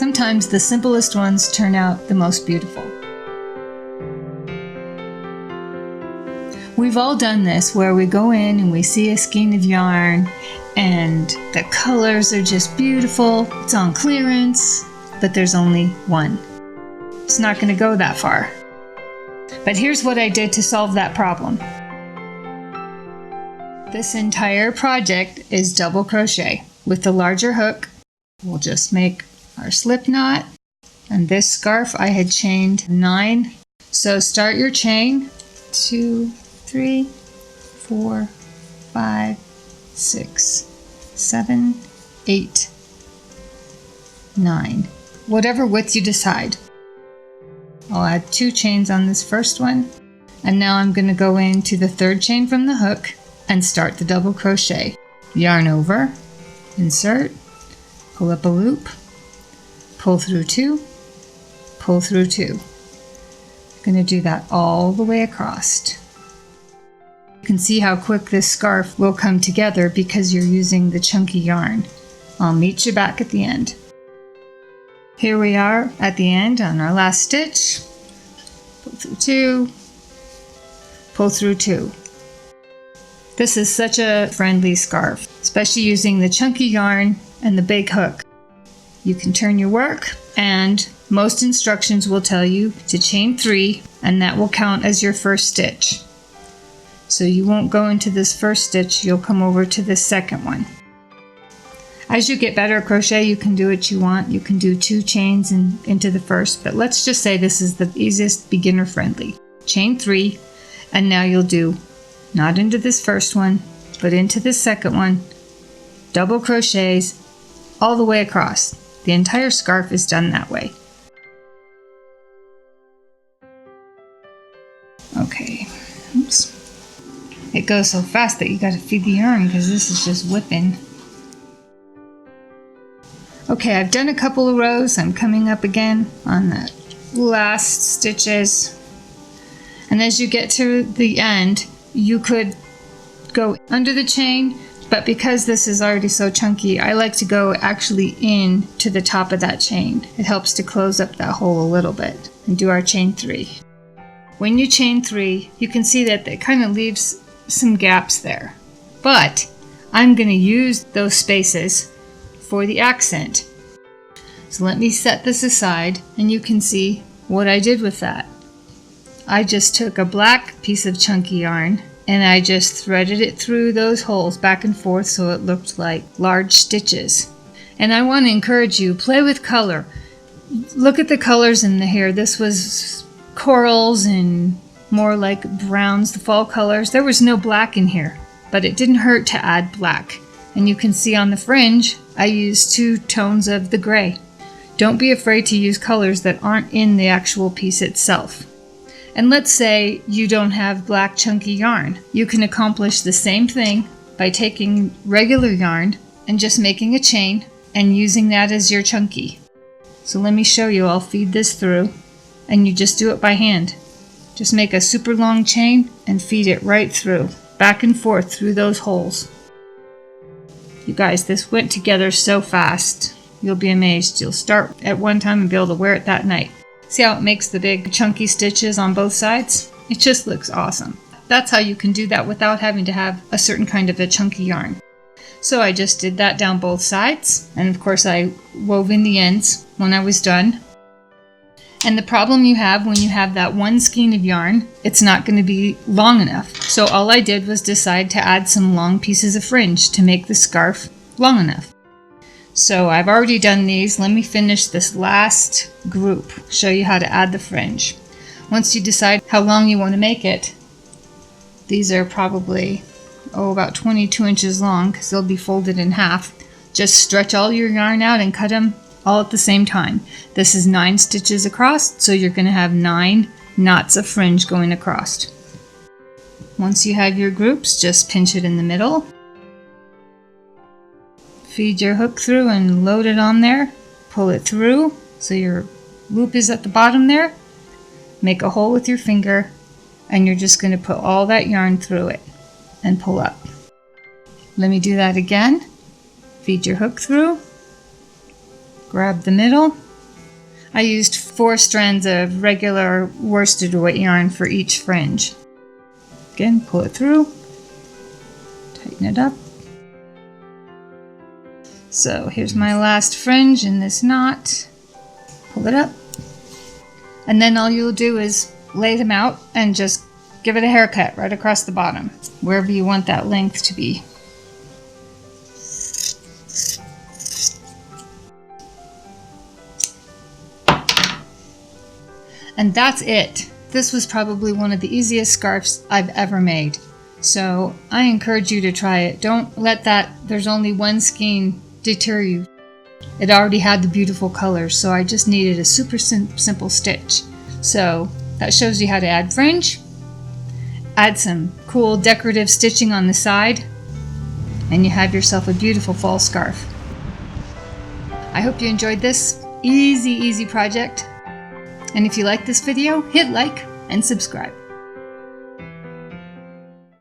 Sometimes the simplest ones turn out the most beautiful. We've all done this where we go in and we see a skein of yarn and the colors are just beautiful. It's on clearance, but there's only one. It's not going to go that far. But here's what I did to solve that problem. This entire project is double crochet. With the larger hook, we'll just make our slip knot. And this scarf I had chained 9. So start your chain. 2, 3, 4, 5, 6, 7, 8, 9. Whatever width you decide. I'll add 2 chains on this first one. And now I'm going to go into the 3rd chain from the hook and start the double crochet. Yarn over, insert, pull up a loop, pull through 2, pull through 2. I'm going to do that all the way across. You can see how quick this scarf will come together because you're using the chunky yarn. I'll meet you back at the end. Here we are at the end on our last stitch. Pull through 2, pull through 2. This is such a friendly scarf, especially using the chunky yarn and the big hook. You can turn your work, and most instructions will tell you to chain 3, and that will count as your first stitch. So you won't go into this first stitch, you'll come over to the second one. As you get better at crochet, you can do what you want. You can do 2 chains into the first, but let's just say this is the easiest beginner friendly. Chain 3, and now you'll do not into this first one, but into this second one, double crochets all the way across. The entire scarf is done that way. Okay, oops. It goes so fast that you gotta feed the yarn because this is just whipping. Okay, I've done a couple of rows. I'm coming up again on the last stitches. And as you get to the end, you could go under the chain, but because this is already so chunky, I like to go actually in to the top of that chain. It helps to close up that hole a little bit and do our chain 3. When you chain 3, you can see that it kind of leaves some gaps there, but I'm going to use those spaces for the accent. So let me set this aside and you can see what I did with that. I just took a black piece of chunky yarn and I just threaded it through those holes back and forth so it looked like large stitches. And I want to encourage you, play with color. Look at the colors in the hair. This was corals and more like browns, the fall colors. There was no black in here, but it didn't hurt to add black. And you can see on the fringe, I used 2 tones of the gray. Don't be afraid to use colors that aren't in the actual piece itself. And let's say you don't have black chunky yarn. You can accomplish the same thing by taking regular yarn and just making a chain and using that as your chunky. So let me show you. I'll feed this through and you just do it by hand. Just make a super long chain and feed it right through, back and forth through those holes. You guys, this went together so fast. You'll be amazed. You'll start at one time and be able to wear it that night. See how it makes the big chunky stitches on both sides? It just looks awesome. That's how you can do that without having to have a certain kind of a chunky yarn. So I just did that down both sides, and of course I wove in the ends when I was done. And the problem you have when you have that one skein of yarn, it's not going to be long enough. So all I did was decide to add some long pieces of fringe to make the scarf long enough. So I've already done these. Let me finish this last group, show you how to add the fringe. Once you decide how long you want to make it, these are probably about 22 inches long because they'll be folded in half. Just stretch all your yarn out and cut them all at the same time. This is 9 stitches across, so you're going to have 9 knots of fringe going across. Once you have your groups, just pinch it in the middle. Feed your hook through and load it on there. Pull it through so your loop is at the bottom there. Make a hole with your finger and you're just going to put all that yarn through it and pull up. Let me do that again. Feed your hook through. Grab the middle, I used 4 strands of regular worsted weight yarn for each fringe. Again, pull it through, tighten it up. So here's my last fringe in this knot. Pull it up. And then all you'll do is lay them out and just give it a haircut right across the bottom, wherever you want that length to be. And that's it. This was probably one of the easiest scarves I've ever made. So I encourage you to try it. Don't let that "there's only one skein" deter you. It already had the beautiful colors, so I just needed a super simple stitch. So that shows you how to add fringe, add some cool decorative stitching on the side, and you have yourself a beautiful fall scarf. I hope you enjoyed this easy project. And if you like this video, hit like and subscribe.